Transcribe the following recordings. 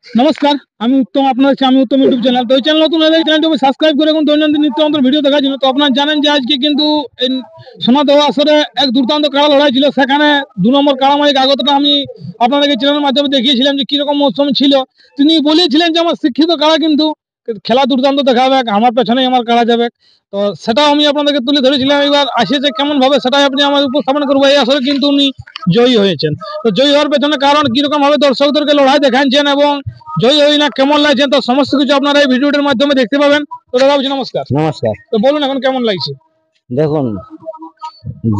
নমস্কার, আমি উত্তম। আমি উত্তম ইউটিউব চ্যানেল। তো এই চ্যানেল নতুন হলে চ্যানেলটি সাবস্ক্রাইব করে এবং দৈনন্দিন নিত্য নতুন ভিডিও দেখার জন্য। তো আপনারা জানেন যে আজকে কিন্তু এই সোনাদহ আসরে এক দুর্দান্ত কাড়া লড়াই ছিল। সেখানে 2 নম্বর কাড়া মালিক আগতটা আমি আপনাদেরকে চ্যানেলের মাধ্যমে দেখিয়েছিলাম যে কিরকম মৌসুম ছিল। তিনি বলেছিলেন যে আমার শিক্ষিত কাড়া কিন্তু খেলা দুর্দান্ত দেখাবে, আমার পেছনেই আমার কাড়া যাবে। তো সেটাও আমি আপনাদেরকে তুলে ধরেছিলাম। এবার আসিয়েছে কেমন ভাবে সেটাই আপনি আমার উপস্থাপন করবো। এই আসরে কিন্তু উনি জয়ী হয়েছেন। তো জয়ী হওয়ার পেছনে কারণ কিরকম ভাবে দর্শকদেরকে লড়াই দেখাচ্ছেন এবং জয়ী হই না কেমন লাগছে, তো সমস্ত কিছু আপনারা এই ভিডিওটির মাধ্যমে দেখতে পাবেন। তো দাদা নমস্কার। নমস্কার। তো বলুন এখন কেমন লাগছে? দেখুন,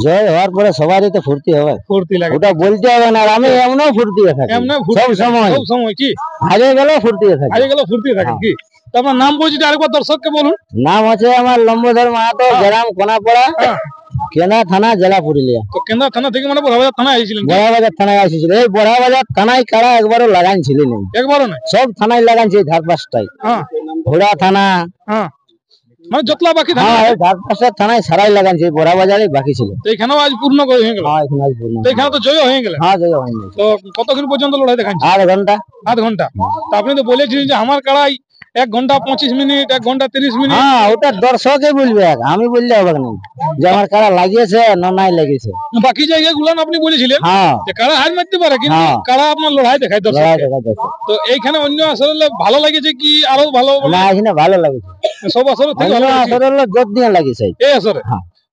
জয় হওয়ার পরে সবারই তো ফুর্তি হবে, ফুর্তি লাগে, ওটা বলতে হবে না। আর আমি এমনও ফুর্তি থাকি, সব সময় সব সময় কি হারিয়ে গেলেও ফুর্তি থাকি, হারিয়ে গেলেও ফুর্তি থাকে কি। তো আপনার নাম পরিচিত আরেকবার দর্শককে বলুন। নাম আছে আমার লম্বধর মাহাতো, গ্রাম কোনাপাড়া, কেনা থানা, জেলা পুরুলিয়া। তো কেন্দ্র থানা থেকে মানে বড়বাজার থানায় এসেছিলেন? বড়াবাজার থানায় আসছিল। এই বড়াবাজার থানায় কারা একবারও লাগাইছিল না, একবারও না, সব থানায় লাগাইছে ধার পাশটাই। ঘোড়া থানা, মানে যতলা বাকি থানা, ধার পাশের থানায় সারাই লাগাইছে, বড়াবাজারে বাকি ছিল। তো এখানেও আজ পূর্ণ হয়ে গেল। তো এখানে তো জয় হয়ে গেল। হ্যাঁ, জয় হয়ে গেল। তো কতক্ষণ পর্যন্ত লড়াই দেখাচ্ছে? 8 ঘন্টা। 8 ঘন্টা। তো আপনি তো বলেছিলেন যে আমার কাড়াই 1 ঘন্টা 25 মিনিট, 1 ঘন্টা 30 মিনিট। হ্যাঁ, ওটা দর্শকে বলবে, আমি বললে হবে না যে আমার কারা লাগিয়েছে না নাই লাগিয়েছে। বাকি জায়গাগুলো আপনি বলেছিলেন যে কারা হার মারতে পারে, কিন্তু কারা আপনার লড়াই দেখায় দর্শক। তো এইখানে অন্য আসলে ভালো লাগেছে কি আরো ভালো? না, এখানে ভালো লাগেছে, সব আসরে থেকে ভালো আসরে জোর দিয়ে লাগিয়েছে এই আসরে।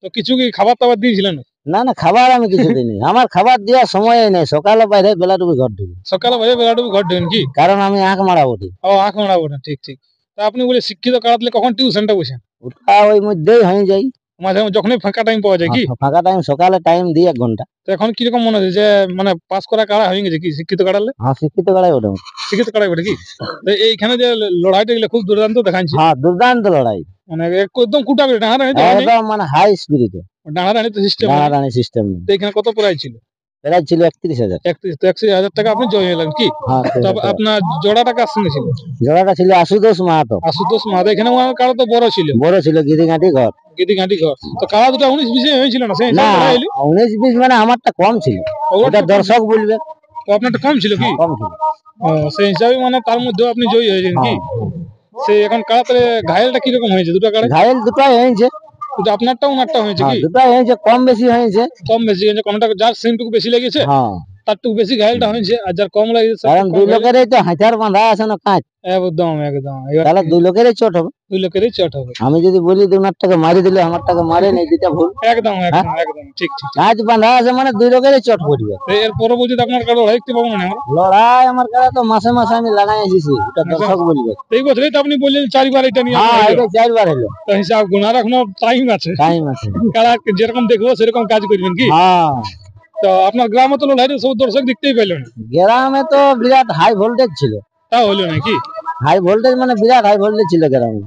তো কিছু কি খাবার টাবার দিয়েছিলেন? না না, খাবার আমি কিছু দিইনি। আমার খাবার দেওয়ার সময় নেই, সকালে বাইরে বেলাটুকু ঘর ঢুকি। সকালে বাইরে বেলাটুকু ঘর ঢুকেন কি? কারণ আমি আঁক মারাবো। ও, আঁক মারাবো না, ঠিক ঠিক। তা আপনি বলে শিক্ষিত কারাতলে কখন টিউশনটা বসেন? ওটা ওই মধ্যেই হয়ে যায়, মাঝে যখনই ফাঁকা টাইম পাওয়া যায় কি? ফাঁকা টাইম সকালে টাইম দিই 1 ঘন্টা। তো এখন কিরকম মনে হচ্ছে যে মানে পাস করা কারা হয়ে গেছে কি শিক্ষিত কারালে? হ্যাঁ, শিক্ষিত কারাই ওটা, শিক্ষিত কারাই ওটা কি? তো এইখানে যে লড়াইটা গেলে খুব দুর্দান্ত দেখাচ্ছে। হ্যাঁ, দুর্দান্ত লড়াই, মানে একদম কুটা করে ডাহারানি, একদম মানে হাই স্পিরিটে ডাহারানি তো সিস্টেম, ডানাডানি সিস্টেম। তো এখানে কত প্রাইস ছিল? প্রাইস ছিল 31,000। 31,000 টাকা আপনি জয় হলেন কি? তো আপনার জোড়াটা কার সঙ্গে ছিল? জোড়াটা ছিল আশুতোষ মাহাতো। আশুতোষ মাহাতো। এখানে আমার কারা তো বড় ছিল গিরিঘাটি ঘর। গিদিঘাটি ঘর। তো কারা দুটো 19-20 হয়েছিল না? সেই না, 19-20 মানে আমারটা কম ছিল, ওটা দর্শক বলবে। তো আপনারটা কম ছিল কি? কম ছিল। সেই হিসাবে মানে তার মধ্যে আপনি জয়ী হয়েছেন কি? সেই এখন কারাতে ঘায়েলটা কিরকম হয়েছে? দুটো কারা ঘায়েল দুটাই হয়েছে, কিন্তু আপনারটা ওনারটা হয়েছে কি? দুটাই হয়েছে, কম বেশি হয়েছে। কম বেশি হয়েছে, কোনটা যার সেমটুকু বেশি লেগেছে তারটুকু বেশি ঘায়েলটা হয়েছে, আর যার কম লেগেছে কারণ দুই লোকেরই তো হাঁচার বাঁধা আছে না কাঁচ। একদম একদম, তাহলে দুই লোকেরই চোট হবে। দুই লোকেরই চট হবে। আমি যদি বলি ওনারটাকে মারি দিলে আমারটাকে মারে নেই, দুটা ভুল। একদম একদম একদম ঠিক ঠিক। কাঁচ বাঁধা আছে মানে দুই লোকেরই চোট পড়বে। এর পরবর্তীতে আপনার কারো লড়াই দেখতে পাবো না? লড়াই আমার কাছে তো মাসে মাসে আমি লাগাই এসেছি, ওটা দর্শক বলবে। এই বছরই তো আপনি বললেন 4বার এটা নিয়ে। এটা 4বার হলো। তো হিসাব গুনার এখনো টাইম আছে। কারা যেরকম দেখবো সেরকম কাজ করবেন কি? তো আপনার গ্রামে তো লড়াই সব দর্শক দেখতেই পেল না। গ্রামে তো বিরাট হাই ভোল্টেজ ছিল। তা হলো নাকি? হাই ভোল্টেজ মানে বিরাট হাই ভোল্টেজ ছিল গ্রামে।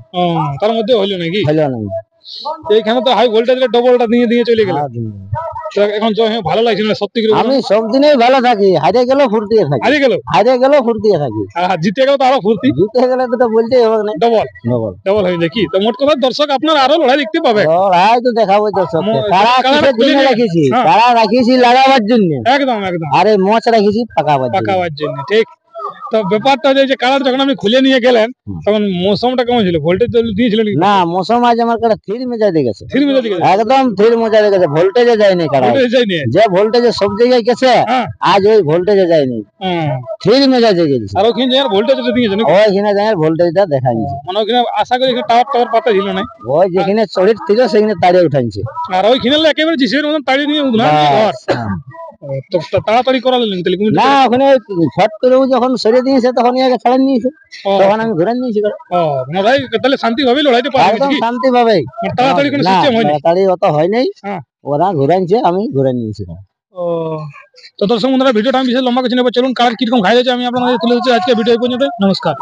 তার মধ্যে হলো নাকি? হলো না। এইখানে তো হাই ভোল্টেজের ডবলটা দিয়ে চলে গেল। এখন ভালো লাগছে না সত্যি করে? আমি সব দিনেই ভালো থাকি, হারিয়ে গেলেও ফুর্তি থাকি। হারিয়ে গেলেও ফুর্তি থাকি, আর জিতে গেল তো আরো ফুর্তি। জিতে গেলে তো বলতেই হবে না, ডবল ডবল হয়ে যায় কি? তো মোট কথা দর্শক আপনার আরো লড়াই দেখতে পাবে। লড়াই তো দেখাবো দর্শক। কারা কিসের জন্য রাখিছি? কারা রাখিছি লাগাবার জন্য। একদম একদম। আরে মোচ রাখিছি পাকাবার জন্য। ঠিক। তো ব্যাপারটা যে কালার যখন আপনি খুলে নিয়ে গেলেন তখন মৌসুমটা কেমন ছিল? ভোল্টেজ দিয়েছিলেন না? মৌসুম আজ আমার কাছে থির মেজাজ গেছে, একদম থির মেজাজ গেছে, ভোল্টেজে যায়নি। যে ভোল্টেজে সব জায়গায় গেছে আজ ওই ভোল্টেজে যায়নি, থির মেজাজে গেছে। আর ওখানে যাওয়ার ভোল্টেজটা দিয়েছেন? ওইখানে যাওয়ার ভোল্টেজটা দেখা যাচ্ছে, মানে ওখানে আশা করি টাওয়ার পাতা ছিল না। ওই যেখানে চড়ির ছিল সেখানে তাড়িয়ে উঠাইছে, আর ওইখানে একেবারে জিসের মতন তাড়িয়ে নিয়ে ঘর। তো তাড়াতাড়ি করালেন না? ওখানে ফট করে যখন সরিয়ে দিয়েছে তখন ইয়াকে ছাড়া নিয়েছে, তখন আমি ঘুরে নিয়েছি। তাহলে শান্তি ভাবে লড়াইতে পারবেন? একদম শান্তি ভাবে, তাড়াতাড়ি কোনো সিস্টেম হয়নি, তাড়াতাড়ি অত হয় নাই। ওরা ঘুরাইছে, আমি ঘুরে নিয়েছি। তো দর্শক বন্ধুরা, ভিডিওটা আমি বিশেষ লম্বা করছি না, চলুন কার কিরকম ঘাইল আছে আমি আপনাদের তুলে দিচ্ছি। আজকে ভিডিও এই পর্যন্ত। নমস্কার।